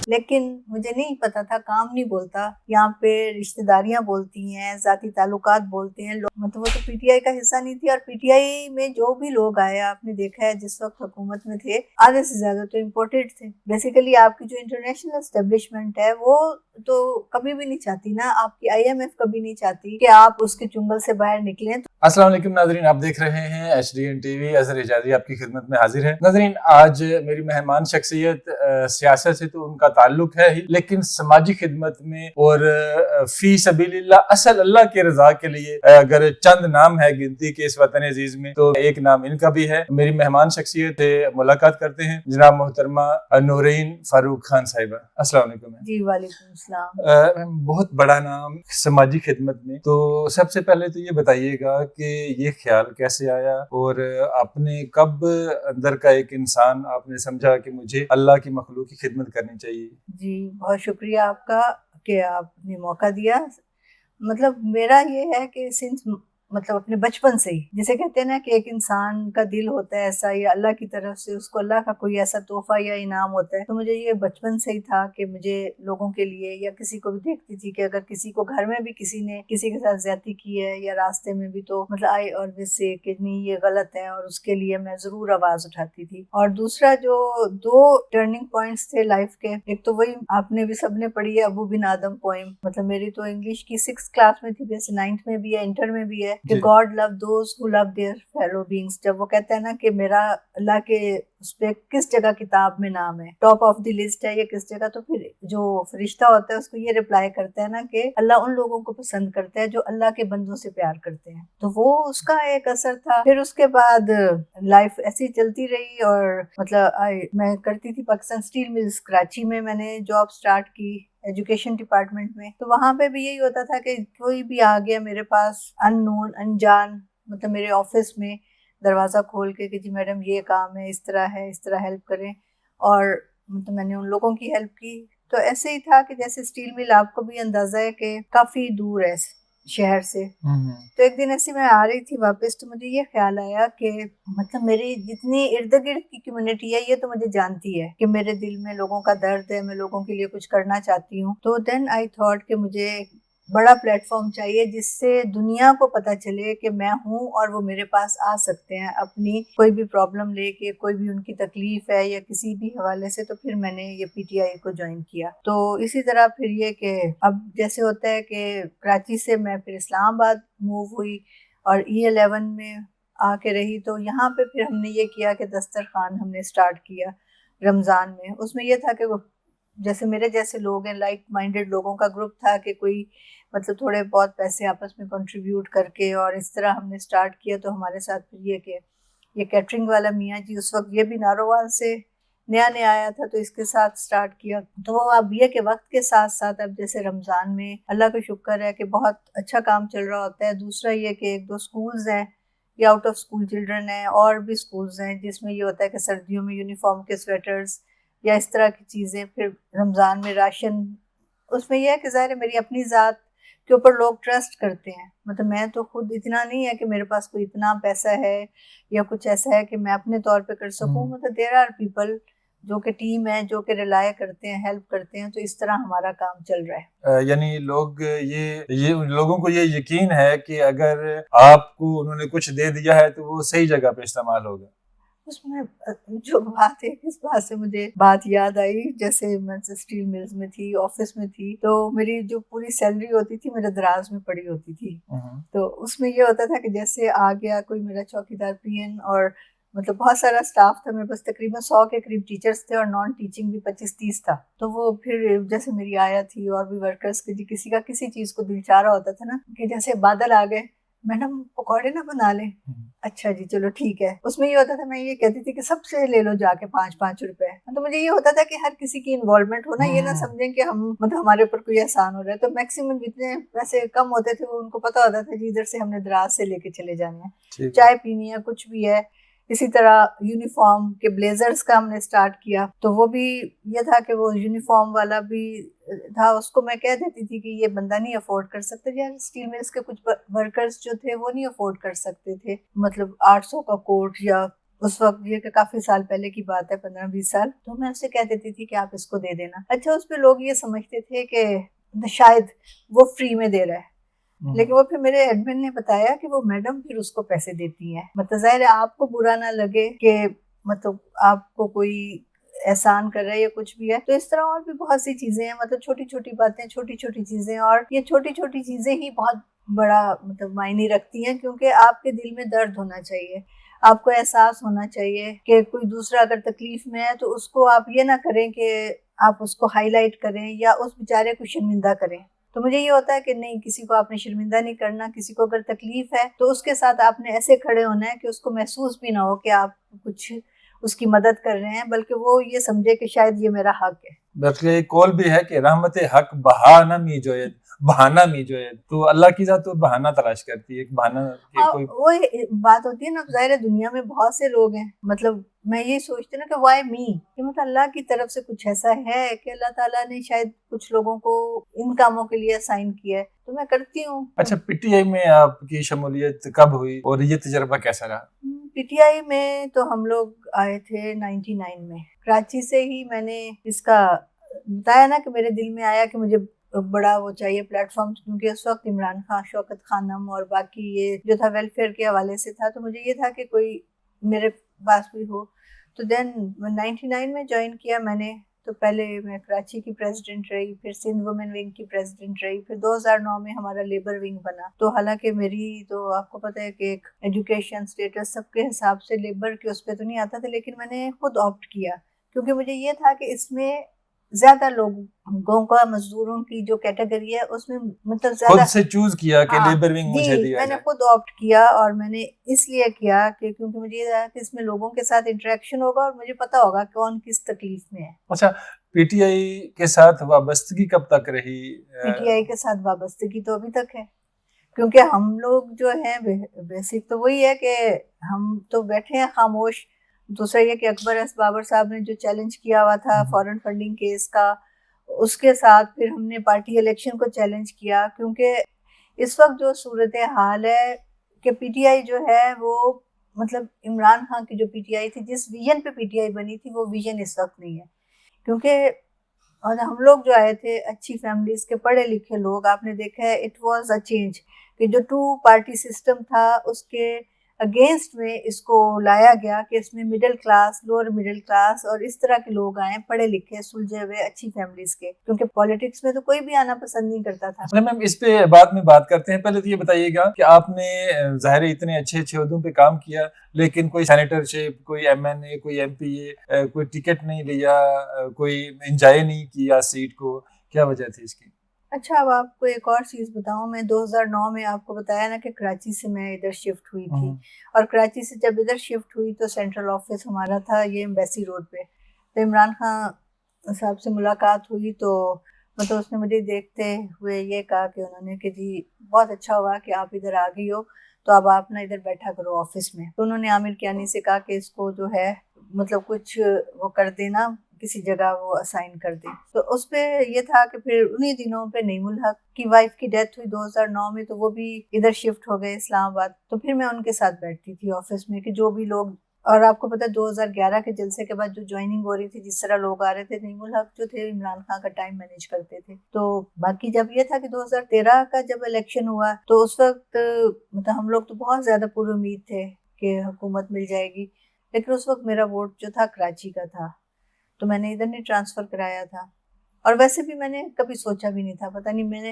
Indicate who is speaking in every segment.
Speaker 1: لیکن مجھے نہیں پتا تھا کام نہیں بولتا، یہاں پہ رشتہ داریاں بولتی ہیں، ذاتی تعلقات بولتے ہیں لوگ، مطلب وہ تو پی ٹی آئی کا حصہ نہیں تھی. اور پی ٹی آئی میں جو بھی لوگ آئے آپ نے دیکھا ہے جس وقت حکومت میں تھے آدھے سے زیادہ تو امپورٹڈ تھے. بیسیکلی آپ کی جو انٹرنیشنل اسٹیبلشمنٹ ہے وہ تو کبھی بھی نہیں چاہتی نا، آپ کی آئی ایم ایف کبھی نہیں چاہتی کہ آپ اس کے چنگل سے باہر نکلیں.
Speaker 2: السلام علیکم ناظرین، آپ دیکھ رہے ہیں H D N T V. Azhar Aijazi آپ کی خدمت میں حاضر ہے. ناظرین، آج میری مہمان شخصیت سیاست سے تو ان کا تعلق ہے ہی، لیکن سماجی خدمت میں اور فی سبیل اللہ، اصل اللہ کی رضا کے لیے اگر چند نام ہے گنتی کے اس وطن عزیز میں تو ایک نام ان کا بھی ہے. میری مہمان شخصیت سے ملاقات کرتے ہیں جناب محترمہ نورین فاروق خان صاحبہ. السلام علیکم.
Speaker 1: جی وعلیکم السلام.
Speaker 2: بہت بڑا نام سماجی خدمت میں، تو سب سے پہلے تو یہ بتائیے گا کہ یہ خیال کیسے آیا اور آپ نے کب اندر کا ایک انسان آپ نے سمجھا کہ مجھے اللہ کی مخلوق کی خدمت کرنی چاہیے؟
Speaker 1: جی بہت شکریہ آپ کا کہ آپ نے موقع دیا. مطلب میرا یہ ہے کہ سنس مطلب اپنے بچپن سے ہی، جسے کہتے ہیں نا کہ ایک انسان کا دل ہوتا ہے ایسا، یا اللہ کی طرف سے اس کو اللہ کا کوئی ایسا تحفہ یا انعام ہوتا ہے، تو مجھے یہ بچپن سے ہی تھا کہ مجھے لوگوں کے لیے، یا کسی کو بھی دیکھتی تھی کہ اگر کسی کو گھر میں بھی کسی نے کسی کے ساتھ زیادتی کی ہے یا راستے میں بھی، تو مطلب آئی آلویز سے کہ نہیں یہ غلط ہے، اور اس کے لیے میں ضرور آواز اٹھاتی تھی. اور دوسرا جو 2 ٹرننگ پوائنٹس تھے لائف کے، ایک تو وہی آپ نے بھی سب نے پڑھی ہے ابو بن آدم پوئم. مطلب میری تو انگلش کی 6 کلاس میں تھی، جیسے 9th میں بھی ہے، انٹر میں بھی ہے، کہ God love those who love their fellow beings. جب وہ کہتا ہے نا کہ میرا اللہ کے اس پہ کس جگہ کتاب میں نام ہے، ٹاپ آف دی لسٹ ہے یا کس جگہ، تو پھر جو فرشتہ ہوتا ہے اس کو یہ رپلائی کرتا ہے نا کہ اللہ ان لوگوں کو پسند کرتا ہے جو اللہ کے بندوں سے پیار کرتے ہیں. تو وہ اس کا ایک اثر تھا. پھر اس کے بعد لائف ایسی چلتی رہی، اور مطلب میں کرتی تھی پاکستان اسٹیل ملز کراچی میں، میں نے جاب سٹارٹ کی ایجوکیشن ڈپارٹمنٹ میں. تو وہاں پہ بھی یہی ہوتا تھا کہ کوئی بھی آ گیا میرے پاس ان نون انجان، مطلب میرے آفس میں دروازہ کھول کے کہ جی میڈم یہ کام ہے، اس طرح ہے، اس طرح ہیلپ کریں. اور مطلب میں نے ان لوگوں کی ہیلپ کی. تو ایسے ہی تھا کہ جیسے اسٹیل مل آپ کو بھی اندازہ ہے کہ کافی دور ہے شہر سے. تو ایک دن ایسی میں آ رہی تھی واپس، تو مجھے یہ خیال آیا کہ مطلب میری جتنی ارد گرد کی کمیونٹی ہے یہ تو مجھے جانتی ہے کہ میرے دل میں لوگوں کا درد ہے، میں لوگوں کے لیے کچھ کرنا چاہتی ہوں. تو دین آئی تھاٹ کہ مجھے بڑا پلیٹ فارم چاہیے جس سے دنیا کو پتہ چلے کہ میں ہوں، اور وہ میرے پاس آ سکتے ہیں اپنی کوئی بھی پرابلم لے کے، کوئی بھی ان کی تکلیف ہے یا کسی بھی حوالے سے. تو پھر میں نے یہ پی ٹی آئی کو جوائن کیا. تو اسی طرح پھر یہ کہ اب جیسے ہوتا ہے کہ کراچی سے میں پھر اسلام آباد موو ہوئی اور E11 میں آ کے رہی. تو یہاں پہ پھر ہم نے یہ کیا کہ دسترخوان ہم نے اسٹارٹ کیا رمضان میں. اس میں یہ تھا کہ جیسے میرے جیسے لوگ ہیں، لائک مائنڈیڈ لوگوں کا گروپ تھا کہ کوئی مطلب تھوڑے بہت پیسے آپس میں کنٹریبیوٹ کر کے، اور اس طرح ہم نے اسٹارٹ کیا. تو ہمارے ساتھ پھر یہ کہ یہ کیٹرنگ والا میاں جی اس وقت یہ بھی نارووال سے نیا نیا آیا تھا، تو اس کے ساتھ اسٹارٹ کیا. تو وہ اب یہ کہ وقت کے ساتھ ساتھ اب جیسے رمضان میں اللہ کا شکر ہے کہ بہت اچھا کام چل رہا ہوتا ہے. دوسرا یہ کہ 1-2 سکولز ہیں یا آؤٹ آف سکول چلڈرن ہیں، اور بھی سکولز ہیں جس میں یہ ہوتا ہے کہ سردیوں میں یونیفارم کے سویٹرز یا اس طرح کی چیزیں. پھر رمضان میں راشن. اس میں یہ ہے کہ ظاہر ہے میری اپنی ذات کے اوپر لوگ ٹرسٹ کرتے ہیں. مطلب میں تو خود اتنا نہیں ہے کہ میرے پاس کوئی اتنا پیسہ ہے یا کچھ ایسا ہے کہ میں اپنے طور پہ کر سکوں. مطلب دیر آر پیپل جو کہ ٹیم ہے، جو کہ ریلائے کرتے ہیں، ہیلپ کرتے ہیں. تو اس طرح ہمارا کام چل رہا ہے.
Speaker 2: یعنی لوگ یہ لوگوں کو یہ یقین ہے کہ اگر آپ کو انہوں نے کچھ دے دیا ہے تو وہ صحیح جگہ پہ استعمال ہوگا.
Speaker 1: اس میں جو بات ہے، اس بات سے مجھے بات یاد آئی، جیسے میں اسٹیل ملز میں تھی، آفس میں تھی، تو میری جو پوری سیلری ہوتی تھی میرے دراز میں پڑی ہوتی تھی. تو اس میں یہ ہوتا تھا کہ جیسے آ گیا کوئی میرا چوکیدار پی این، اور مطلب بہت سارا سٹاف تھا میرے پاس، تقریباً 100 کے قریب ٹیچرز تھے، اور نان ٹیچنگ بھی 25-30 تھا. تو وہ پھر جیسے میری آیا تھی اور بھی ورکرز کے، کسی کا کسی چیز کو دل چاہ رہا ہوتا تھا نا کہ جیسے بادل آ گئے، میڈم پکوڑے نہ بنا لیں. اچھا جی چلو ٹھیک ہے. اس میں یہ ہوتا تھا، میں یہ کہتی تھی کہ سب سے لے لو جا کے 5-5 روپے. تو مجھے یہ ہوتا تھا کہ ہر کسی کی انوالومنٹ ہونا، یہ نہ سمجھیں کہ ہم مطلب ہمارے اوپر کوئی احسان ہو رہا ہے. تو میکسیمم جتنے پیسے کم ہوتے تھے وہ ان کو پتا ہوتا تھا کہ ادھر سے ہم نے دراز سے لے کے چلے جانے ہیں، چائے پینی ہے، کچھ بھی ہے. اسی طرح یونیفارم کے بلیزرز کا ہم نے سٹارٹ کیا. تو وہ بھی یہ تھا کہ وہ یونیفارم والا بھی تھا، اس کو میں کہہ دیتی تھی کہ یہ بندہ نہیں افورڈ کر سکتا. یار اسٹیل ملز کے کچھ ورکرز جو تھے وہ نہیں افورڈ کر سکتے تھے، مطلب 800 کا کوٹ یا اس وقت یہ کہ کافی سال پہلے کی بات ہے، 15-20 سال، تو میں اسے کہہ دیتی تھی کہ آپ اس کو دے دینا. اچھا اس پہ لوگ یہ سمجھتے تھے کہ شاید وہ فری میں دے رہا ہے، لیکن وہ پھر میرے ایڈمن نے بتایا کہ وہ میڈم پھر اس کو پیسے دیتی ہیں. مطلب ظاہر ہے آپ کو برا نہ لگے کہ مطلب آپ کو کوئی احسان کر رہا ہے یا کچھ بھی ہے. تو اس طرح اور بھی بہت سی چیزیں ہیں، مطلب چھوٹی چھوٹی باتیں، چھوٹی چھوٹی چیزیں، اور یہ چھوٹی چھوٹی چیزیں ہی بہت بڑا مطلب معنی رکھتی ہیں، کیونکہ آپ کے دل میں درد ہونا چاہیے، آپ کو احساس ہونا چاہیے کہ کوئی دوسرا اگر تکلیف میں ہے تو اس کو آپ یہ نہ کریں کہ آپ اس کو ہائی لائٹ کریں یا اس بیچارے کو شرمندہ کریں. تو مجھے یہ ہوتا ہے کہ نہیں، کسی کو آپ نے شرمندہ نہیں کرنا. کسی کو اگر تکلیف ہے تو اس کے ساتھ آپ نے ایسے کھڑے ہونا ہے کہ اس کو محسوس بھی نہ ہو کہ آپ کچھ اس کی مدد کر رہے ہیں، بلکہ وہ یہ سمجھے کہ شاید یہ میرا حق ہے.
Speaker 2: بلکہ ایک قول بھی ہے کہ رحمت حق بہانہ می جوید، بہانہ می جوید. تو اللہ کی ذات تو بہانہ تلاش کرتی ہے، ایک بہانہ کہ کوئی
Speaker 1: وہ بات ہوتی ہے نا. ظاہر ہے دنیا میں بہت سے لوگ ہیں، مطلب میں یہ سوچتی ہوں نا کہ وائی می، کہ مطلب اللہ کی طرف سے کچھ ایسا ہے کہ اللہ تعالیٰ نے شاید کچھ لوگوں کو ان کاموں کے لیے اسائن کیا ہے، تو میں کرتی ہوں.
Speaker 2: اچھا پی ٹی آئی میں آپ کی شمولیت کب ہوئی اور یہ تجربہ کیسا رہا؟
Speaker 1: پی ٹی آئی میں تو ہم لوگ آئے تھے 99 میں. کراچی سے ہی میں نے اس کا بتایا نا کہ میرے دل میں آیا کہ مجھے بڑا وہ چاہیے پلیٹ فارم، کیونکہ اس وقت عمران خان، شوکت خانم اور باقی یہ جو تھا ویلفیئر کے حوالے سے تھا، تو مجھے یہ تھا کہ کوئی میرے پاس بھی ہو. تو دین 99 میں جوائن کیا میں نے. تو پہلے میں کراچی کی پریزیڈنٹ رہی، پھر سندھ وومن ونگ کی پریزیڈنٹ رہی، پھر 2009 میں ہمارا لیبر ونگ بنا. تو حالانکہ میری تو آپ کو پتہ ہے کہ ایک ایجوکیشن اسٹیٹس سب کے حساب سے لیبر کے اس پہ تو نہیں آتا تھا، لیکن میں نے خود آپٹ کیا کیونکہ مجھے یہ تھا کہ اس میں زیادہ لوگوں کا، مزدوروں کی جو کیٹیگری ہے اس میں مطلب زیادہ
Speaker 2: خود سے چوز کیا کہ لیبر ونگ مجھے دیا
Speaker 1: میں نے
Speaker 2: جائے.
Speaker 1: خود آپٹ کیا، اور میں نے اس لیے کیا کہ کیونکہ مجھے یہ تھا کہ اس میں لوگوں کے ساتھ انٹریکشن ہوگا اور مجھے پتا ہوگا کون کس تکلیف میں ہے.
Speaker 2: اچھا پی ٹی آئی کے ساتھ وابستگی کب تک رہی؟
Speaker 1: پی ٹی آئی کے ساتھ وابستگی تو ابھی تک ہے، کیونکہ ہم لوگ جو ہیں بیسک تو وہی ہے کہ ہم تو بیٹھے ہیں خاموش. دوسرا یہ کہ اکبر ایس بابر صاحب نے جو چیلنج کیا ہوا تھا فارن فنڈنگ کیس کا، اس کے ساتھ پھر ہم نے پارٹی الیکشن کو چیلنج کیا، کیونکہ اس وقت جو صورتحال ہے کہ پی ٹی آئی جو ہے وہ مطلب عمران خان کی جو پی ٹی آئی تھی، جس ویژن پہ پی ٹی آئی بنی تھی، وہ ویژن اس وقت نہیں ہے. کیونکہ اور ہم لوگ جو آئے تھے اچھی فیملیز کے، پڑھے لکھے لوگ، آپ نے دیکھا ہے اٹ واز اے چینج کہ جو 2 پارٹی سسٹم تھا اس کے اگینسٹ میں اس کو لایا گیا کہ اس میں middle class, lower middle class اور اس طرح کے لوگ آئے، پڑھے لکھے، سلجھے ہوئے، اچھی فیملیز کے، کیونکہ پالیٹکس میں تو کوئی بھی آنا پسند نہیں کرتا تھا.
Speaker 2: میم اس پہ بعد میں بات کرتے ہیں. پہلے تو یہ بتائیے گا کہ آپ نے ظاہر اتنے اچھے اچھے عہدوں پہ کام کیا، لیکن کوئی سینیٹر شپ، کوئی ایم این اے، کوئی ایم پی اے، کوئی ٹکٹ نہیں لیا، کوئی انجوائے نہیں کیا سیٹ کو، کیا وجہ تھی اس کی؟
Speaker 1: اچھا اب آپ کو ایک اور چیز بتاؤں. میں 2009 میں آپ کو بتایا نا کہ کراچی سے میں ادھر شفٹ ہوئی تھی، اور کراچی سے جب ادھر شفٹ ہوئی تو سینٹرل آفس ہمارا تھا یہ ایمبیسی روڈ پہ. تو عمران خان صاحب سے ملاقات ہوئی تو مطلب اس نے مجھے دیکھتے ہوئے یہ کہا کہ انہوں نے کہ جی بہت اچھا ہوا کہ آپ ادھر آ گئی ہو، تو اب آپ نا ادھر بیٹھا کرو آفس میں. تو انہوں نے عامر کیانی سے کہا کہ اس کو جو ہے مطلب کچھ وہ کر دینا، کسی جگہ وہ اسائن کر دیں. تو اس پہ یہ تھا کہ پھر انہی دنوں پہ نعیم الحق کی وائف کی ڈیتھ ہوئی 2009 میں، تو وہ بھی ادھر شفٹ ہو گئے اسلام آباد. تو پھر میں ان کے ساتھ بیٹھتی تھی آفس میں کہ جو بھی لوگ، اور آپ کو پتہ 2011 کے جلسے کے بعد جو جوائننگ ہو رہی تھی، جس طرح لوگ آ رہے تھے، نعیم الحق جو تھے عمران خان کا ٹائم مینیج کرتے تھے. تو باقی جب یہ تھا کہ 2013 کا جب الیکشن ہوا تو اس وقت مطلب ہم لوگ تو بہت زیادہ پر امید تھے کہ حکومت مل جائے گی، لیکن اس وقت میرا ووٹ جو تھا کراچی کا تھا، تو میں نے ادھر نہیں ٹرانسفر کرایا تھا. اور ویسے بھی میں نے کبھی سوچا بھی نہیں تھا، پتہ نہیں میں نے،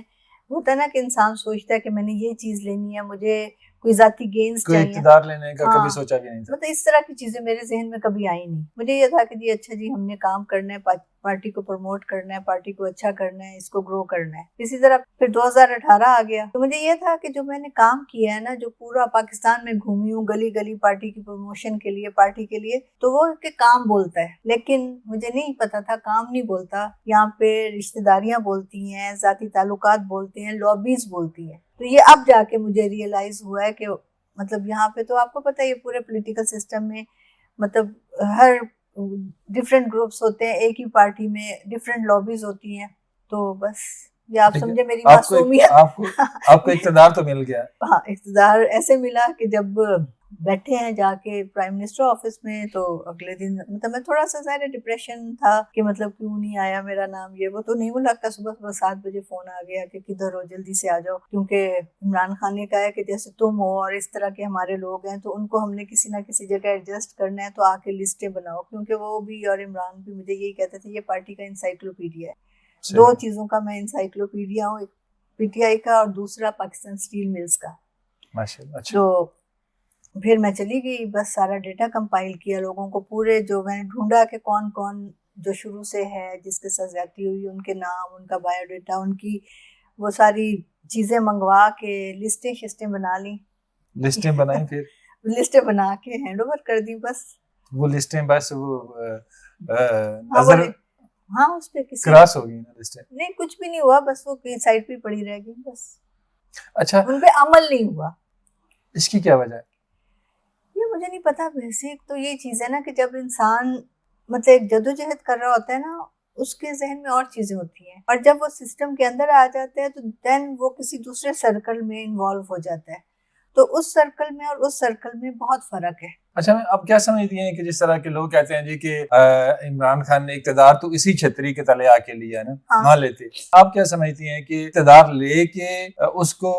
Speaker 1: ہوتا ہے نا کہ انسان سوچتا ہے کہ میں نے یہ چیز لینی ہے، مجھے کوئی ذاتی گینز
Speaker 2: کوئی
Speaker 1: چاہیے،
Speaker 2: اقتدار لینے کا کبھی سوچا بھی نہیں تھا.
Speaker 1: مطلب اس طرح کی چیزیں میرے ذہن میں کبھی آئی نہیں. مجھے یہ تھا کہ جی اچھا جی ہم نے کام کرنا ہے، پارٹی کو پروموٹ کرنا ہے، پارٹی کو اچھا کرنا ہے، اس کو گرو کرنا ہے. اسی طرح پھر 2018 آ گیا تو مجھے یہ تھا کہ جو میں نے کام کیا ہے نا، جو پورا پاکستان میں گھومی ہوں گلی گلی پارٹی کی پروموشن کے لیے، پارٹی کے لیے، تو وہ کہ کام بولتا ہے، لیکن مجھے نہیں پتا تھا کام نہیں بولتا. یہاں پہ رشتہ داریاں بولتی ہیں، ذاتی تعلقات بولتے ہیں، لابیز بولتی ہیں. تو یہ اب جا کے مجھے ریئلائز ہوا ہے کہ مطلب یہاں پہ تو آپ کو پتہ ہے یہ پورے پولیٹیکل سسٹم میں مطلب ہر ڈفرینٹ گروپس ہوتے ہیں، ایک ہی پارٹی میں ڈفرینٹ لابیز ہوتی ہیں. تو بس یہ آپ سمجھے میری معصومیت.
Speaker 2: آپ کو اقتدار تو مل گیا.
Speaker 1: ہاں اقتدار ایسے ملا کہ جب بیٹھے ہیں جا کے پرائم منسٹر آفس میں. تو اگلے دن مطلب میں تھوڑا سا ظاہر ڈپریشن تھا کہ مطلب کیوں نہیں آیا میرا نام, یہ وہ. تو نہیں وہ لگتا صبح 7 بجے فون آ گیا کہ کدھر ہو, جلدی سے آ جاؤ, کیونکہ عمران خان نے کہا ہے کہ جیسے تم ہو اور اس طرح کے ہمارے لوگ ہیں تو ان کو ہم نے کسی نہ کسی جگہ ایڈجسٹ کرنا ہے, تو آ کے لسٹیں بناؤ. کیونکہ وہ بھی اور عمران بھی مجھے یہی کہتے تھے یہ پارٹی کا انسائکلوپیڈیا ہے. 2 چیزوں کا میں انسائکلوپیڈیا ہوں, ایک پی ٹی آئی کا اور دوسرا پاکستان اسٹیل ملز کا. تو پھر میں چلی گئی, بس سارا ڈیٹا کمپائل کیا, لوگوں کو پورے جو میں نے ڈھونڈا کہ کون کون جو شروع سے ہے جس کے ساتھ زیادتی ہوئی, ان کے نام, ان کا بایو ڈیٹا, ان کی وہ ساری چیزیں منگوا کے لسٹیں بنا لی.
Speaker 2: لسٹیں بنائیں, پھر
Speaker 1: لسٹیں بنا کے ہینڈ اوور کر دی. بس
Speaker 2: وہ لسٹیں بس وہ
Speaker 1: ہاں اس پہ کسی
Speaker 2: کراس ہو گئی نا لسٹیں, نہیں
Speaker 1: کچھ بھی نہیں ہوا, بس وہ سائٹ پہ پڑی رہ گئی بس.
Speaker 2: اچھا,
Speaker 1: ان پہ عمل نہیں ہوا.
Speaker 2: اس کی کیا وجہ ہے؟
Speaker 1: یہ مجھے نہیں پتا. بیسک تو یہ چیز ہے نا کہ جب انسان مطلب ایک جدوجہد کر رہا ہوتا ہے نا, اس کے ذہن میں اور چیزیں ہوتی ہیں, اور جب وہ سسٹم کے اندر آ جاتے ہیں تو دین وہ کسی دوسرے سرکل میں انوالو ہو جاتا ہے. تو اس سرکل میں اور اس سرکل میں بہت فرق ہے.
Speaker 2: اچھا, اب کیا سمجھتی ہیں کہ جس طرح کے لوگ کہتے ہیں جی کہ عمران خان نے اقتدار تو اسی چھتری کے تلے آ کے لیا نا, نہ لیتے, آپ کیا سمجھتی ہیں کہ اقتدار لے کے اس کو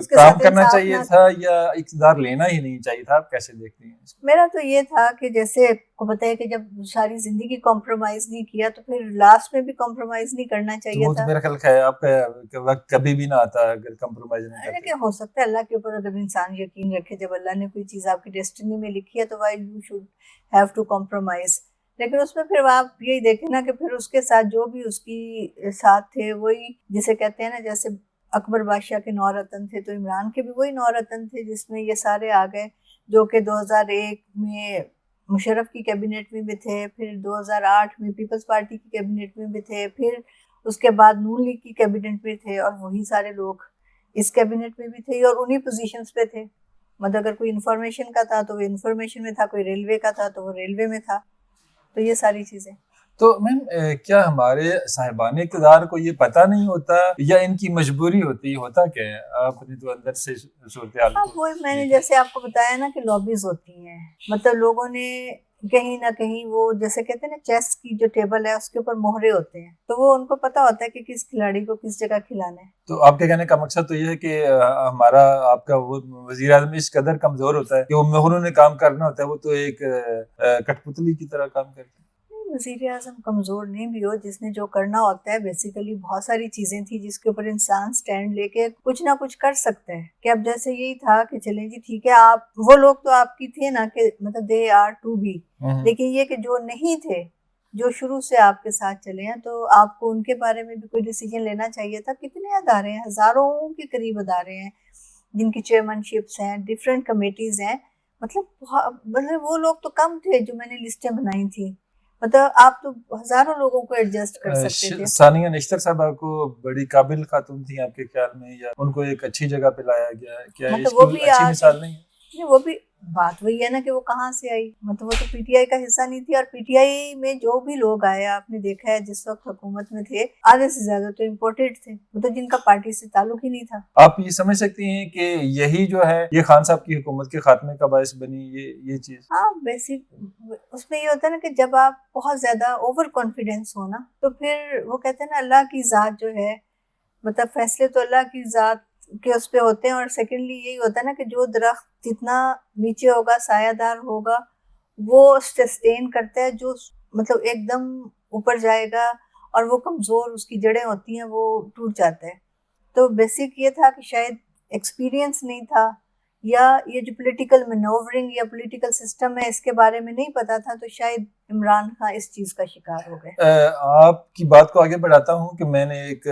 Speaker 2: کام کرنا چاہیے تھا یا اقتدار لینا ہی نہیں چاہیے تھا؟ آپ کیسے دیکھتی ہیں؟
Speaker 1: میرا تو یہ تھا کہ جیسے کو پتہ ہے کہ جب ساری زندگی کمپرومائز نہیں کیا تو پھر لاسٹ میں بھی کمپرومائز نہیں کرنا چاہیے تھا.
Speaker 2: میرا خیال ہے آپ کا وقت کبھی بھی نہ آتا اگر کمپرومائز نہیں کرتے.
Speaker 1: ہو سکتا ہے اللہ کے اوپر اگر انسان یقین رکھے, جب اللہ نے کوئی چیز آپ کی ڈیسٹنی میں لکھی ہے تو why you should have to compromise. لیکن اس میں پھر آپ یہی دیکھیں نا کہ پھر اس کے ساتھ جو بھی اس کی ساتھ تھے وہی جسے کہتے ہیں نا, جیسے اکبر بادشاہ کے 9 رتن تھے تو عمران کے بھی وہی 9 رتن تھے, جس میں یہ سارے آ گئے جو کہ 2001 میں مشرف کی کیبنٹ میں بھی تھے, پھر 2008 میں پیپلز پارٹی کی کیبنٹ میں بھی تھے, پھر اس کے بعد نون لیگ کی کیبنٹ میں تھے, اور وہی سارے لوگ اس کیبنٹ میں بھی تھے اور انہی پوزیشنز پہ تھے. مطلب اگر کوئی انفارمیشن کا تھا تو وہ انفارمیشن میں تھا, کوئی ریلوے کا تھا تو وہ ریلوے میں تھا. تو یہ ساری چیزیں. تو
Speaker 2: میم کیا ہمارے صاحبان اقتدار کو یہ پتہ نہیں ہوتا یا ان کی مجبوری ہوتی ہے؟ ہوتا کیا ہے؟ آپ نے تو اندر سے صورتحال
Speaker 1: وہ میں نے جیسے آپ کو بتایا نا کہ لابیز ہوتی ہیں, مطلب لوگوں نے کہیں نہ کہیں وہ جیسے کہتے ہیں نا چیس کی جو ٹیبل ہے اس کے اوپر مہرے ہوتے ہیں, تو وہ ان کو پتا ہوتا ہے کہ کس کھلاڑی کو کس جگہ کھلانا ہے.
Speaker 2: تو آپ کے کہنے کا مقصد تو یہ ہے کہ ہمارا آپ کا وہ وزیر اعظم اس قدر کمزور ہوتا ہے کہ وہ مہروں نے کام کرنا ہوتا ہے, وہ تو ایک کٹ پتلی کی طرح کام کرتے ہیں.
Speaker 1: وزیر اعظم کمزور نہیں بھی ہو, جس نے جو کرنا ہوتا ہے بیسیکلی بہت ساری چیزیں تھی جس کے اوپر انسان سٹینڈ لے کے کچھ نہ کچھ کر سکتا ہے. کہ اب جیسے یہی تھا کہ چلیں جی ٹھیک ہے, آپ وہ لوگ تو آپ کی تھے نا کہ مطلب دے آر ٹو بی, لیکن یہ کہ جو نہیں تھے, جو شروع سے آپ کے ساتھ چلے ہیں, تو آپ کو ان کے بارے میں بھی کوئی ڈیسیجن لینا چاہیے تھا. کتنے ادارے ہیں, ہزاروں کے قریب ادارے ہیں جن کی چیئرمین شپس ہیں, ڈفرینٹ کمیٹیز ہیں, مطلب وہ لوگ تو کم تھے جو میں نے لسٹیں بنائی تھی. مطلب آپ تو ہزاروں لوگوں کو ایڈجسٹ کر سکتے تھے.
Speaker 2: ثانیہ نشتر صاحبہ کو بڑی قابل خاتون تھی آپ کے خیال میں, یا ان کو ایک اچھی جگہ پہ لایا گیا ہے؟ کیا اس کی اچھی مثال نہیں ہے؟
Speaker 1: وہ بھی بات وہی ہے نا کہ وہ کہاں سے آئی, مطلب وہ تو پی ٹی آئی کا حصہ نہیں تھی. اور پی ٹی آئی میں جو بھی لوگ آئے آپ نے دیکھا ہے جس وقت حکومت میں تھے, آدھے سے زیادہ تو امپورٹڈ تھے, مطلب جن کا پارٹی سے تعلق ہی نہیں تھا.
Speaker 2: آپ یہ سمجھ سکتی ہیں کہ یہی جو ہے یہ خان صاحب کی حکومت کے خاتمے کا باعث بنی یہ چیز؟
Speaker 1: ہاں بیسک اس میں یہ ہوتا ہے نا کہ جب آپ بہت زیادہ اوور کانفیڈینس ہو نا, تو پھر وہ کہتے ہیں نا اللہ کی ذات جو ہے, مطلب فیصلے تو اللہ کی ذات کے اس پہ ہوتے ہیں. اور سیکنڈلی یہی ہوتا ہے نا کہ جو درخت جتنا نیچے ہوگا سایہ دار ہوگا وہ سسٹین کرتا ہے, جو مطلب ایک دم اوپر جائے گا اور وہ کمزور اس کی جڑیں ہوتی ہیں وہ ٹوٹ جاتا ہے. تو بیسک یہ تھا کہ شاید ایکسپیرینس نہیں تھا, یا یہ جو پولیٹیکل مینوورنگ یا پولیٹیکل سسٹم ہے اس کے بارے میں نہیں پتا تھا, تو شاید عمران خان اس چیز کا شکار ہو گئے.
Speaker 2: آپ کی بات کو آگے بڑھاتا ہوں کہ میں نے ایک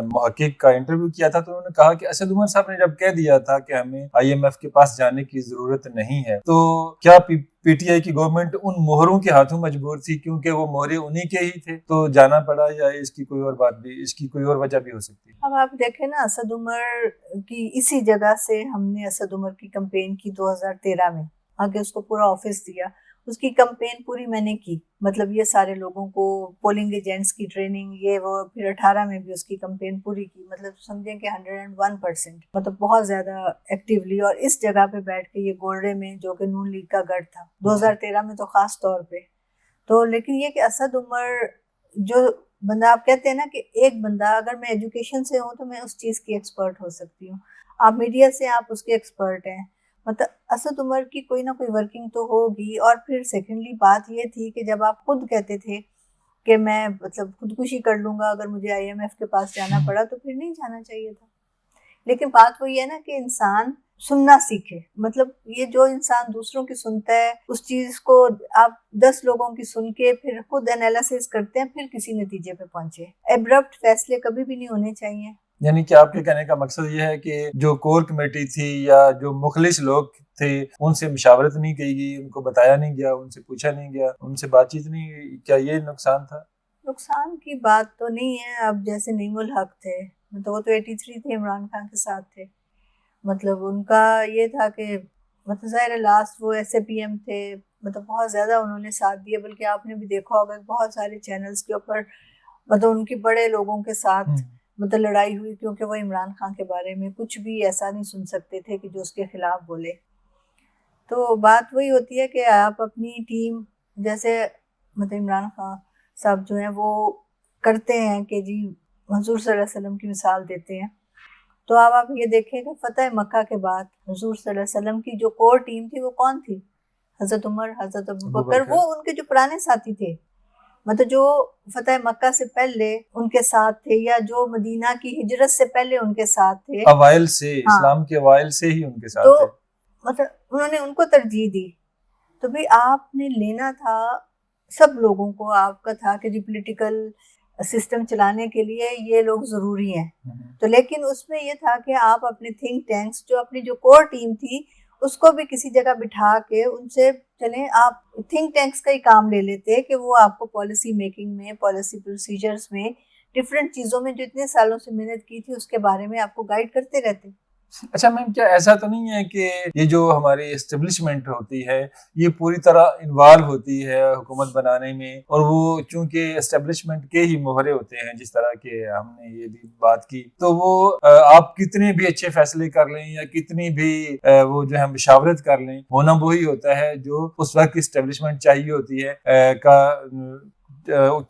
Speaker 2: محقق کا انٹرویو کیا تھا, تو انہوں نے کہا کہ اسد عمر صاحب نے جب کہہ دیا تھا کہ ہمیں آئی ایم ایف کے پاس جانے کی ضرورت نہیں ہے, تو کیا پی ٹی آئی کی گورنمنٹ ان مہروں کے ہاتھوں مجبور تھی کیونکہ وہ مہرے انہی کے ہی تھے تو جانا پڑا, یا اس کی کوئی اور بات بھی, اس کی کوئی اور وجہ بھی ہو سکتی ہے؟
Speaker 1: اب آپ دیکھیں نا, اسد عمر کی اسی جگہ سے ہم نے اسد عمر کی کمپین کی 2013 میں, آگے اس کو پورا آفس دیا. اس کی کمپین پوری میں نے کی، مطلب یہ سارے لوگوں کو پولنگ ایجنٹس کی ٹریننگ یہ وہ، پھر 18 میں بھی اس کی کمپین پوری کی، مطلب سمجھیں کہ 101%، مطلب بہت زیادہ ایکٹیولی، اور اس جگہ پہ بیٹھ کے یہ گولڑے میں جو کہ نون لیگ کا گڑھ تھا 2013 میں تو خاص طور پہ. تو لیکن یہ کہ اسد عمر جو بندہ، آپ کہتے ہیں نا کہ ایک بندہ، اگر میں ایجوکیشن سے ہوں تو میں اس چیز کی ایکسپرٹ ہو سکتی ہوں، آپ میڈیا سے آپ اس کے ایکسپرٹ ہیں، مطلب اسد عمر کی کوئی نہ کوئی ورکنگ تو ہوگی. اور پھر سیکنڈلی بات یہ تھی کہ جب آپ خود کہتے تھے کہ میں مطلب خودکشی کر لوں گا اگر مجھے IMF کے پاس جانا پڑا، تو پھر نہیں جانا چاہیے تھا. لیکن بات وہی ہے نا کہ انسان سننا سیکھے، مطلب یہ جو انسان دوسروں کی سنتا ہے اس چیز کو آپ 10 لوگوں کی سن کے پھر خود انالیسس کرتے ہیں، پھر کسی نتیجے پہ پہنچے. ایبرپٹ فیصلے کبھی بھی نہیں ہونے چاہیے.
Speaker 2: یعنی کہ آپ کے کہنے کا مقصد یہ ہے کہ جو کور کمیٹی تھی یا جو مخلص لوگ تھے ان سے مشاورت نہیں کی گئی، ان کو بتایا نہیں گیا، ان سے پوچھا نہیں گیا، ان سے بات چیت نہیں ہوئی، کیا یہ نقصان تھا؟
Speaker 1: نقصان کی بات تو نہیں ہے. اب جیسے نعیم الحق تھے، مطلب وہ تو 83 تھے، عمران خان کے ساتھ تھے، مطلب ان کا یہ تھا کہ مطلب ظاہر لاسٹ وہ SAPM تھے، مطلب بہت زیادہ انہوں نے ساتھ دیا. بلکہ آپ نے بھی دیکھا ہوگا بہت سارے چینلز کے اوپر مطلب ان کی بڑے لوگوں کے ساتھ مطلب لڑائی ہوئی، کیونکہ وہ عمران خان کے بارے میں کچھ بھی ایسا نہیں سن سکتے تھے کہ جو اس کے خلاف بولے. تو بات وہی ہوتی ہے کہ آپ اپنی ٹیم، جیسے مطلب عمران خان صاحب جو ہیں وہ کرتے ہیں کہ جی حضور صلی اللہ علیہ وسلم کی مثال دیتے ہیں، تو اب آپ یہ دیکھیں کہ فتح مکہ کے بعد حضور صلی اللہ علیہ وسلم کی جو کور ٹیم تھی وہ کون تھی؟ حضرت عمر، حضرت ابوبکر، وہ ان کے جو پرانے ساتھی تھے، مطلب جو فتح مکہ سے پہلے ان کے ساتھ تھے یا جو مدینہ کی ہجرت سے پہلے ان کے ساتھ تھے،
Speaker 2: اوائل سے اسلام کے اوائل سے ہی ان کے ساتھ
Speaker 1: تو
Speaker 2: تھے،
Speaker 1: مطلب انہوں نے ان کو ترجیح دی. تو بھی آپ نے لینا تھا سب لوگوں کو، آپ کا تھا کہ جی پولیٹیکل سسٹم چلانے کے لیے یہ لوگ ضروری ہیں. تو لیکن اس میں یہ تھا کہ آپ اپنے تھنک ٹینکس، جو اپنی جو کور ٹیم تھی اس کو بھی کسی جگہ بٹھا کے ان سے چلیں، آپ تھنک ٹینکس کا ہی کام لے لیتے کہ وہ آپ کو پالیسی میکنگ میں، پالیسی پروسیجرز میں، ڈفرینٹ چیزوں میں جو اتنے سالوں سے محنت کی تھی اس کے بارے میں آپ کو گائیڈ کرتے رہتے.
Speaker 2: اچھا میم، کیا ایسا تو نہیں ہے کہ یہ جو ہماری اسٹیبلشمنٹ ہوتی ہے یہ پوری طرح انوالو ہوتی ہے حکومت بنانے میں، اور وہ چونکہ اسٹیبلشمنٹ کے ہی مہرے ہوتے ہیں، جس طرح کہ ہم نے یہ بھی بات کی، تو وہ آپ کتنے بھی اچھے فیصلے کر لیں یا کتنی بھی وہ جو ہے مشاورت کر لیں، ہونا وہی ہوتا ہے جو اس وقت اسٹیبلشمنٹ چاہیے ہوتی ہے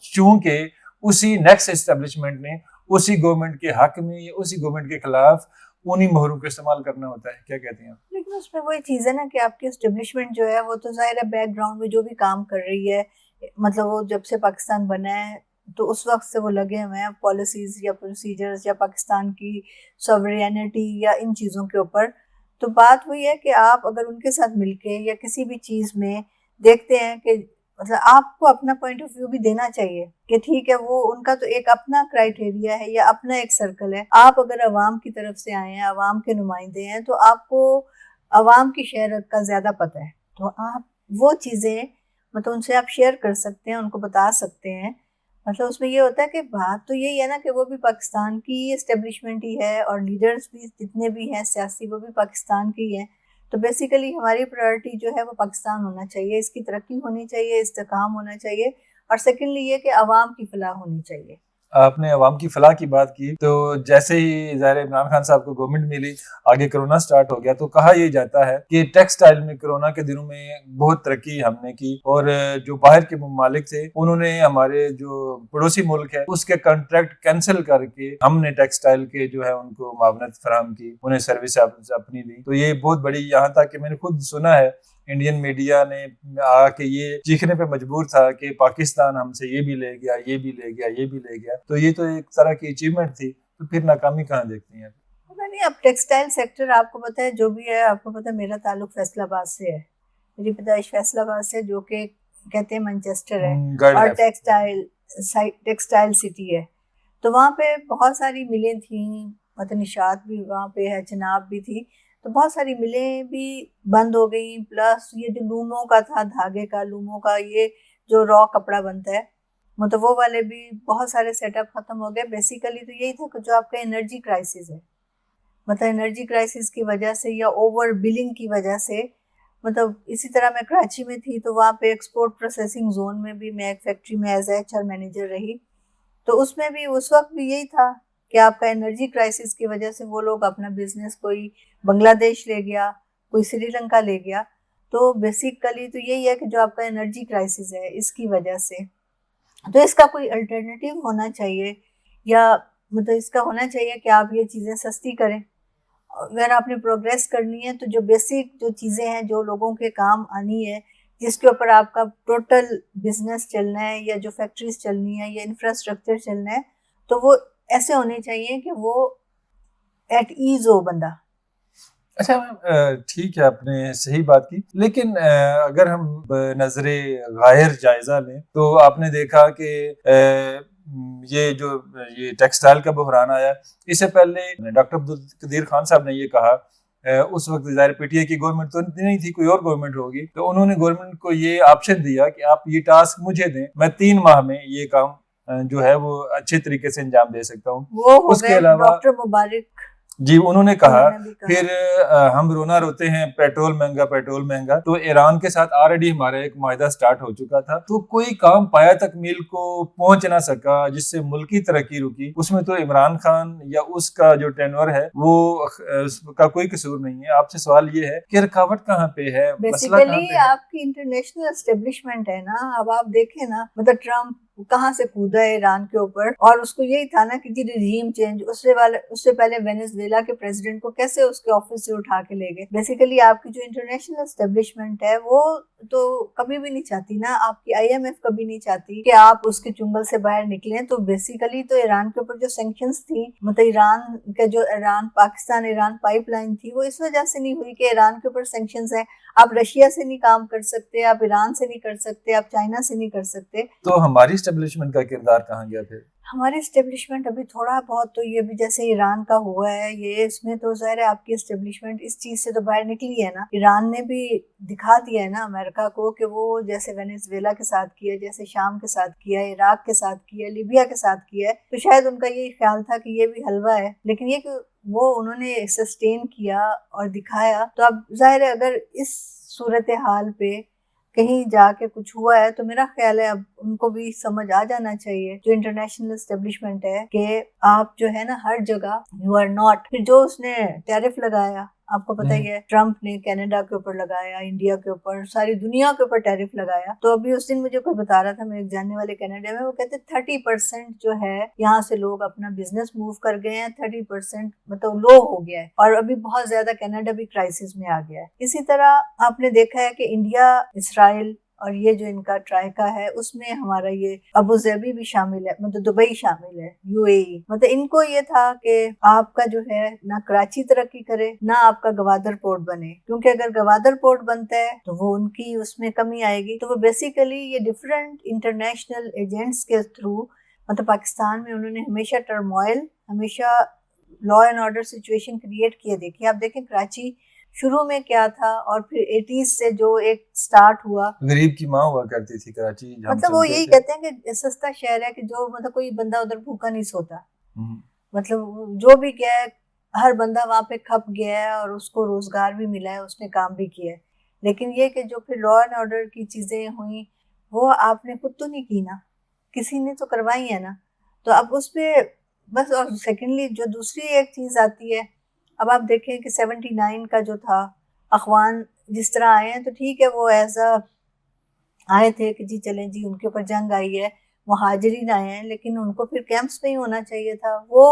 Speaker 2: چونکہ اسی نیکسٹ اسٹیبلشمنٹ نے اسی گورنمنٹ کے حق میں یا اسی گورنمنٹ کے خلاف انہی مہروں کا استعمال کرنا ہوتا ہے. کیا کہتے ہیں آپ؟
Speaker 1: لیکن اس میں وہی چیز ہے نا کہ آپ کی اسٹیبلشمنٹ جو ہے وہ تو ظاہر ہے بیک گراؤنڈ میں جو بھی کام کر رہی ہے، مطلب وہ جب سے پاکستان بنا ہے تو اس وقت سے وہ لگے ہوئے ہیں پالیسیز یا پروسیجرز یا پاکستان کی سوورینٹی یا ان چیزوں کے اوپر. تو بات وہی ہے کہ آپ اگر ان کے ساتھ مل کے یا کسی بھی چیز میں دیکھتے ہیں کہ مطلب آپ کو اپنا پوائنٹ آف ویو بھی دینا چاہیے کہ ٹھیک ہے وہ ان کا تو ایک اپنا کرائٹیریا ہے یا اپنا ایک سرکل ہے. آپ اگر عوام کی طرف سے آئے ہیں، عوام کے نمائندے ہیں، تو آپ کو عوام کی شہر کا زیادہ پتہ ہے، تو آپ وہ چیزیں مطلب ان سے آپ شیئر کر سکتے ہیں، ان کو بتا سکتے ہیں. مطلب اس میں یہ ہوتا ہے کہ بات تو یہی ہے نا کہ وہ بھی پاکستان کی اسٹیبلشمنٹ ہی ہے اور لیڈرز بھی جتنے بھی ہیں سیاسی وہ بھی پاکستان کے ہی ہیں. تو بیسیکلی ہماری پرائرٹی جو ہے وہ پاکستان ہونا چاہیے، اس کی ترقی ہونی چاہیے، استحکام ہونا چاہیے، اور سیکنڈلی یہ کہ عوام کی فلاح ہونی چاہیے.
Speaker 2: آپ نے عوام کی فلاح کی بات کی، تو جیسے ہی ظاہر عمران خان صاحب کو گورنمنٹ ملی، آگے کرونا سٹارٹ ہو گیا، تو کہا یہ جاتا ہے کہ ٹیکسٹائل میں کرونا کے دنوں میں بہت ترقی ہم نے کی، اور جو باہر کے ممالک تھے انہوں نے ہمارے جو پڑوسی ملک ہے اس کے کانٹریکٹ کینسل کر کے ہم نے ٹیکسٹائل کے جو ہے ان کو معاونت فراہم کی، انہیں سروس اپنی دی. تو یہ بہت بڑی، یہاں تک کہ میں نے خود سنا ہے انڈین میڈیا نے آ کے یہ چیخنے پہ مجبور تھا کہ پاکستان ہم سے یہ بھی لے گیا، یہ بھی لے گیا، یہ بھی لے گیا. تو یہ تو ایک طرح کی اچیومنٹ تھی، تو پھر ناکامی کہاں دیکھتی ہیں؟
Speaker 1: پتہ نہیں، اب ٹیکسٹائل سیکٹر آپ کو پتہ ہے جو بھی ہے، آپ کو پتہ ہے میرا تعلق فیصل آباد سے ہے، میری پیدائش فیصل آباد سے جو کہ کہتے ہیں مانچسٹر ہے اور ٹیکسٹائل سٹی ہے. تو وہاں پہ بہت ساری ملیں تھیں، مطلب نشاط بھی وہاں پہ ہے، چناب بھی تھی، تو بہت ساری ملیں بھی بند ہو گئیں. پلس یہ جو لوموں کا تھا، دھاگے کا، لوموں کا، یہ جو را کپڑا بنتا ہے، مطلب وہ والے بھی بہت سارے سیٹ اپ ختم ہو گئے. بیسیکلی تو یہی تھا کہ جو آپ کا انرجی کرائسس ہے، مطلب انرجی کرائسس کی وجہ سے یا اوور بلنگ کی وجہ سے مطلب اسی طرح میں کراچی میں تھی تو وہاں پہ ایکسپورٹ پروسیسنگ زون میں بھی میں ایک فیکٹری میں ایز اے HR مینیجر رہی. تو اس میں بھی اس وقت بھی یہی تھا کہ آپ کا انرجی کرائسس کی وجہ سے وہ لوگ اپنا بزنس کوئی بنگلہ دیش لے گیا, کوئی سری لنکا لے گیا. تو بیسیکلی تو یہی ہے کہ جو آپ کا انرجی کرائسس ہے اس کی وجہ سے, تو اس کا کوئی الٹرنیٹیو ہونا چاہیے, یا مطلب اس کا ہونا چاہیے کہ آپ یہ چیزیں سستی کریں. اگر آپ نے پروگریس کرنی ہے تو جو بیسک جو چیزیں ہیں جو لوگوں کے کام آنی ہے, جس کے اوپر آپ کا ٹوٹل بزنس چلنا ہے یا جو فیکٹریز چلنی ہے یا انفراسٹرکچر چلنا ہے, تو وہ ایسے ہونے چاہیے کہ وہ ایٹ ایز ہو بندہ.
Speaker 2: اچھا ٹھیک ہے, آپ نے صحیح بات کی, لیکن اگر ہم نظر غائر جائزہ لیں تو آپ نے دیکھا کہ یہ ٹیکسٹائل کا بحران آیا, اس سے پہلے ڈاکٹر عبدالقدیر خان صاحب نے یہ کہا, اس وقت ظاہر PTI کی گورنمنٹ تو نہیں تھی, کوئی اور گورنمنٹ ہوگی, تو انہوں نے گورنمنٹ کو یہ آپشن دیا کہ آپ یہ ٹاسک مجھے دیں, میں 3 ماہ میں یہ کام جو ہے وہ اچھے طریقے سے انجام دے سکتا ہوں.
Speaker 1: وہ ہو
Speaker 2: اس کے
Speaker 1: گئے
Speaker 2: علاوہ
Speaker 1: ڈاکٹر مبارک,
Speaker 2: جی انہوں نے کہا
Speaker 1: انہوں نے بھی کہا.
Speaker 2: پھر ہم رونا روتے ہیں پیٹرول مہنگا, تو ایران کے ساتھ آلریڈی ہمارا ایک معاہدہ سٹارٹ ہو چکا تھا, تو کوئی کام پایا تکمیل کو پہنچ نہ سکا جس سے ملکی ترقی رکی. اس میں تو عمران خان یا اس کا جو ٹینور ہے وہ اس کا کوئی قصور نہیں ہے. آپ سے سوال یہ ہے کہ رکاوٹ کہاں پہ ہے, مسئلہ کہاں
Speaker 1: بیسیکلی
Speaker 2: پہ ہے؟
Speaker 1: آپ کی انٹرنیشنل اسٹیبلشمنٹ ہے نا. اب آپ دیکھیں نا, مطلب ٹرمپ کہاں سے کودا ہے ایران کے اوپر, اور اس کو یہی تھا نا کہ جی رجیم چینج. اس سے پہلے وینیزویلا کے پریزیڈنٹ کو کیسے اس کے آفس سے اٹھا کے لے گئے. بیسیکلی آپ کی جو انٹرنیشنل اسٹیبلشمنٹ ہے وہ تو کبھی بھی نہیں چاہتی نا, آپ کی IMF کبھی نہیں چاہتی کہ آپ اس کے چنگل سے باہر نکلیں. تو بیسیکلی تو ایران کے اوپر جو سینکشنز تھی, مطلب ایران کا جو پاکستان ایران پائپ لائن تھی, وہ اس وجہ سے نہیں ہوئی کہ ایران کے اوپر سینکشنز ہیں. آپ رشیا سے نہیں کام کر سکتے, آپ ایران سے نہیں کر سکتے, آپ چائنا سے نہیں کر سکتے.
Speaker 2: تو ہماری اسٹیبلشمنٹ کا کردار کہاں گیا پھر؟
Speaker 1: ہماری اسٹیبلشمنٹ ابھی تھوڑا بہت تو یہ بھی جیسے ایران کا ہوا ہے, یہ اس میں تو ظاہر ہے آپ کی اسٹیبلشمنٹ اس چیز سے تو باہر نکلی ہے نا. ایران نے بھی دکھا دیا ہے نا امریکہ کو کہ وہ جیسے وینیزویلا کے ساتھ کیا, جیسے شام کے ساتھ کیا, عراق کے ساتھ کیا, لیبیا کے ساتھ کیا ہے. تو شاید ان کا یہی خیال تھا کہ یہ بھی حلوہ ہے, لیکن یہ کہ وہ انہوں نے سسٹین کیا اور دکھایا. تو اب ظاہر ہے اگر اس صورتحال پہ کہیں جا کے کچھ ہوا ہے تو میرا خیال ہے اب ان کو بھی سمجھ آ جانا چاہیے جو انٹرنیشنل اسٹیبلشمنٹ ہے کہ آپ جو ہے نا ہر جگہ یو آر ناٹ. پھر جو اس نے ٹیرف لگایا, آپ کو پتہ ہی ہے, ٹرمپ نے کینیڈا کے اوپر لگایا, انڈیا کے اوپر, ساری دنیا کے اوپر ٹیرف لگایا. تو ابھی اس دن مجھے کوئی بتا رہا تھا, میرے ایک جاننے والے کینیڈا میں, وہ کہتے 30% جو ہے یہاں سے لوگ اپنا بزنس موو کر گئے ہیں, 30% مطلب لو ہو گیا ہے, اور ابھی بہت زیادہ کینیڈا بھی کرائسس میں آ گیا ہے. اسی طرح آپ نے دیکھا ہے کہ انڈیا, اسرائیل اور یہ جو ان کا ٹرائکا ہے, اس میں ہمارا یہ ابو ظبی بھی شامل ہے, مطلب دبئی شامل ہے, UAE. مطلب ان کو یہ تھا کہ آپ کا جو ہے نہ کراچی ترقی کرے نہ آپ کا گوادر پورٹ بنے, کیونکہ اگر گوادر پورٹ بنتا ہے تو وہ ان کی اس میں کمی آئے گی. تو وہ بیسیکلی یہ ڈفرینٹ انٹرنیشنل ایجنٹس کے تھرو, مطلب پاکستان میں انہوں نے ہمیشہ ٹرموائل, ہمیشہ law and order situation create کیے. دیکھیے آپ دیکھیں کراچی شروع میں کیا تھا, اور پھر 80s سے جو ایک سٹارٹ ہوا,
Speaker 2: غریب کی ماں ہوا کرتی تھی کراچی.
Speaker 1: مطلب وہ یہی کہتے ہیں کہ سستا شہر ہے کہ جو مطلب کوئی بندہ ادھر بھوکا نہیں سوتا. مطلب جو بھی کیا ہے, ہر بندہ وہاں پہ کھپ گیا ہے اور اس کو روزگار بھی ملا ہے, اس نے کام بھی کیا ہے. لیکن یہ کہ جو پھر لا اینڈ آرڈر کی چیزیں ہوئیں وہ آپ نے خود تو نہیں کی نا, کسی نے تو کروائی ہے نا. تو اب اس پہ بس. اور سیکنڈلی جو دوسری ایک چیز آتی ہے, اب آپ دیکھیں کہ 79 کا جو تھا اخوان جس طرح آئے ہیں, تو ٹھیک ہے وہ ایسا آئے تھے کہ جی چلیں جی ان کے اوپر جنگ آئی ہے, مہاجرین آئے ہیں, لیکن ان کو پھر کیمپس میں ہی ہونا چاہیے تھا. وہ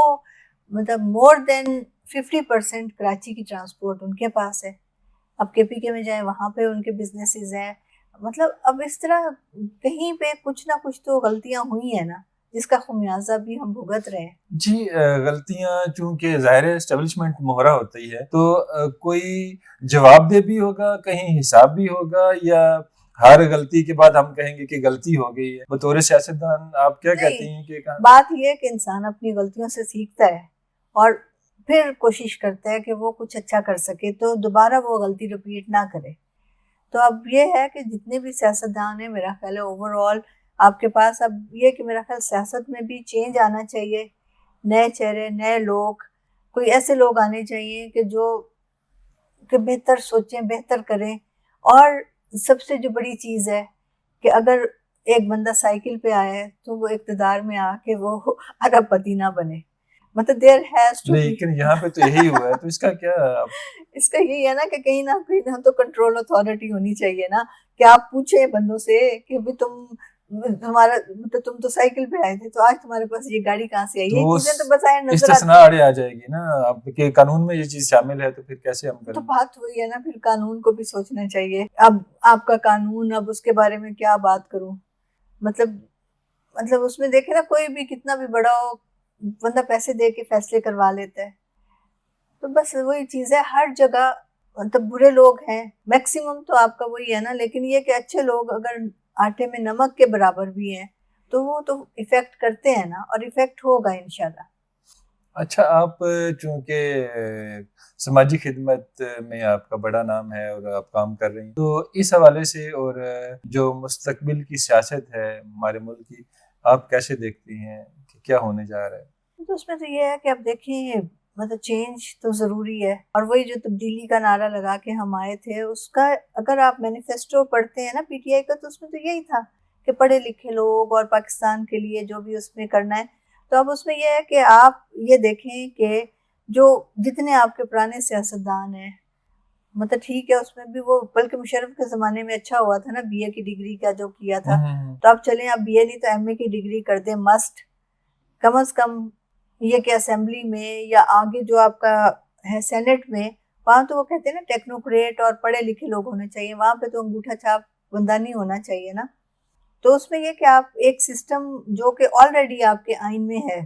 Speaker 1: مطلب مور دین 50% کراچی کی ٹرانسپورٹ ان کے پاس ہے. اب KPK میں جائیں وہاں پہ ان کے بزنسز ہیں. مطلب اب اس طرح کہیں پہ کچھ نہ کچھ تو غلطیاں ہوئی ہیں نا, جس کا خمیازہ بھی ہم بھگت رہے ہیں.
Speaker 2: جی غلطیاں چونکہ ظاہر اسٹیبلشمنٹ مہرہ ہوتی ہے, تو کوئی جواب دہ بھی ہوگا, کہیں حساب بھی ہوگا, یا ہر غلطی کے بعد ہم کہیں گے کہ غلطی ہو گئی ہے؟ بطور سیاستدان آپ کیا کہتی ہیں کہ
Speaker 1: بات یہ ہے کہ انسان اپنی غلطیوں سے سیکھتا ہے اور پھر کوشش کرتا ہے کہ وہ کچھ اچھا کر سکے, تو دوبارہ وہ غلطی رپیٹ نہ کرے. تو اب یہ ہے کہ جتنے بھی سیاستدان ہیں, میرا خیال ہے اوور آل آپ کے پاس اب یہ کہ میرا خیال سیاست میں بھی چینج آنا چاہیے, نئے چہرے, نئے لوگ, کوئی ایسے لوگ آنے چاہیے کہ جو کہ بہتر سوچیں, بہتر کریں, اور سب سے جو بڑی چیز ہے کہ اگر ایک بندہ سائیکل پہ آیا ہے تو وہ اقتدار میں آ کے وہ ارب پتی نہ بنے. مطلب دیر ہیز ٹو.
Speaker 2: لیکن یہاں پہ تو یہی ہوا ہے تو اس کا کیا؟
Speaker 1: اس کا یہی ہے نا کہ کہیں نہ کہیں تو کنٹرول اتھارٹی ہونی چاہیے نا, کہ آپ پوچھیں بندوں سے کہ بھی تمہارا مطلب تم تو سائیکل پہ آئے تھے تو آج تمہارے پاس یہ گاڑی کہاں سے آئی؟ یہ چیزیں تو بظاہر نظر
Speaker 2: استثناء آڑے آ جائے گی نا آپ کے قانون میں یہ چیز شامل ہے تو پھر کیسے ہم کریں؟
Speaker 1: تو بات وہی ہے نا, پھر قانون کو بھی سوچنا چاہیے. اب آپ کا قانون, اب اس کے بارے میں کیا بات کروں, مطلب اس میں دیکھیں نا کوئی بھی کتنا بھی بڑا ہو بندہ پیسے دے کے فیصلے کروا لیتا ہے. تو بس وہی چیز ہے, ہر جگہ مطلب برے لوگ ہیں, میکسیمم تو آپ کا وہی ہے نا, لیکن یہ کہ اچھے لوگ اگر آٹے میں نمک کے برابر بھی ہیں تو وہ تو ایفیکٹ کرتے ہیں نا, اور ایفیکٹ ہوگا انشاءاللہ.
Speaker 2: اچھا, آپ چونکہ سماجی خدمت میں آپ کا بڑا نام ہے اور آپ کام کر رہی ہیں, تو اس حوالے سے اور جو مستقبل کی سیاست ہے ہمارے ملک کی, آپ کیسے دیکھتی ہیں کہ کیا ہونے جا رہا ہے؟
Speaker 1: تو اس میں تو یہ ہے کہ آپ دیکھیں مطلب چینج تو ضروری ہے, اور وہی جو تبدیلی کا نعرہ لگا کے ہم آئے تھے, اس کا اگر آپ مینیفیسٹو پڑھتے ہیں نا پی ٹی آئی کا, تو اس میں تو یہی تھا کہ پڑھے لکھے لوگ اور پاکستان کے لیے جو بھی اس میں کرنا ہے. تو اب اس میں یہ ہے کہ آپ یہ دیکھیں کہ جو جتنے آپ کے پرانے سیاستدان ہیں, مطلب ٹھیک ہے اس میں بھی وہ, بلکہ مشرف کے زمانے میں اچھا ہوا تھا نا, بی اے کی ڈگری کا جو کیا تھا, تو اب چلیں آپ بی اے نہیں تو ایم اے کی ڈگری کر دیں مسٹ, کم از کم یہ کہ اسمبلی میں یا آگے جو آپ کا ہے سینٹ میں, وہاں تو وہ کہتے ہیں نا ٹیکنوکریٹ اور پڑھے لکھے لوگ ہونے چاہیے, وہاں پہ تو انگوٹھا چھاپ بندہ نہیں ہونا چاہیے نا. تو اس میں یہ کہ آپ ایک سسٹم جو کہ آلریڈی آپ کے آئین میں ہے,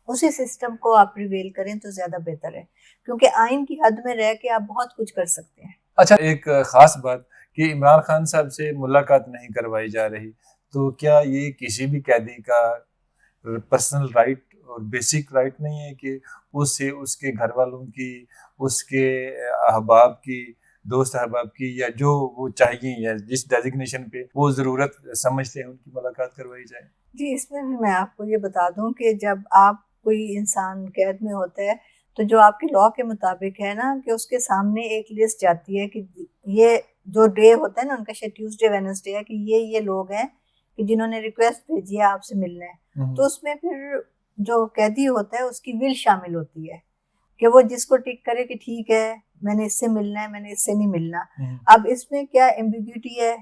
Speaker 1: اسی سسٹم کو آپ پریویل کریں تو زیادہ بہتر ہے, کیونکہ آئین کی حد میں رہ کے آپ بہت کچھ کر سکتے ہیں.
Speaker 2: اچھا, ایک خاص بات کہ عمران خان صاحب سے ملاقات نہیں کروائی جا رہی, تو کیا یہ کسی بھی قیدی کا پرسنل رائٹ اور بیسک رائٹ نہیں ہے کہ اس سے اس کے گھر والوں کی, اس کے احباب کی, دوست احباب کی, یا جو وہ چاہیے یا جس ڈیزگنیشن پہ وہ ضرورت سمجھتے ہیں ان کی ملاقات کروائی جائے؟
Speaker 1: جی, اس میں بھی میں آپ کو یہ بتا دوں کہ جب آپ کوئی انسان قید میں ہوتا ہے تو جو آپ کے لاء کے مطابق ہے نا, کہ اس کے سامنے ایک لسٹ جاتی ہے کہ یہ جو ڈے ہوتا ہے نا ان کا, شاید ٹیوزڈے وینسڈے ہے, کہ یہ لوگ ہیں کہ جنہوں نے ریکویسٹ بھیجی ہے آپ سے ملنا ہے. تو اس میں پھر جو قیدی ہوتا ہے اس کی ول شامل ہوتی ہے کہ وہ جس کو ٹک کرے کہ ٹھیک ہے میں نے اس سے ملنا ہے, میں نے اس سے نہیں ملنا. اب اس میں کیا ایمبیگوٹی ہے,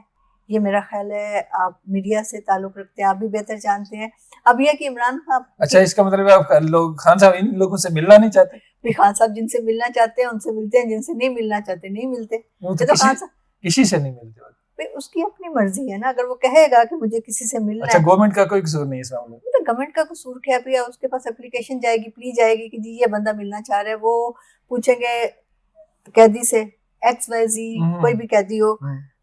Speaker 1: یہ میرا خیال ہے آپ میڈیا سے تعلق رکھتے ہیں, آپ بھی بہتر جانتے ہیں. اب یہ کہ عمران خان,
Speaker 2: اچھا اس کا مطلب ہے آپ لوگ خان صاحب ان لوگوں سے ملنا نہیں چاہتے؟
Speaker 1: بھی خان صاحب جن سے ملنا چاہتے ہیں ان سے ملتے ہیں, جن سے نہیں ملنا چاہتے نہیں ملتے.
Speaker 2: کسی سے نہیں ملتے,
Speaker 1: اس کی اپنی مرضی ہے نا, اگر وہ کہے گا کہ مجھے کسی سے ملنا ہے.
Speaker 2: اچھا, گورنمنٹ کا کوئی قصور نہیں اس معاملے میں؟
Speaker 1: گورنمنٹ کا قصور کیا بھی ہے, اس کے پاس اپلیکیشن جائے گی, پلی جائے گی کہ جی یہ بندہ ملنا چاہ رہا ہے, وہ پوچھیں گے قیدی سے ایکس وائی زی, کوئی بھی قیدی ہو,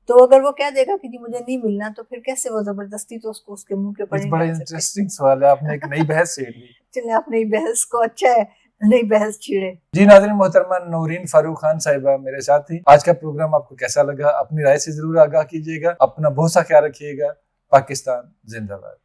Speaker 1: تو اگر وہ کہہ دے گا کہ جی مجھے نہیں ملنا, تو پھر کیسے وہ زبردستی تو اس کو اس کے منہ کے پڑے.
Speaker 2: بڑا انٹرسٹنگ سوال ہے, آپ نے ایک نئی بحث چھیڑ لی.
Speaker 1: چلیں آپ نئی بحث کو, اچھا ہے نئی بحث چھیڑے.
Speaker 2: جی ناظرین محترمہ, نورین فاروق خان صاحبہ میرے ساتھ تھی. آج کا پروگرام آپ کو کیسا لگا؟ اپنی رائے سے ضرور آگاہ کیجیے گا. اپنا بہت سا خیال رکھیے گا. پاکستان زندہ باد.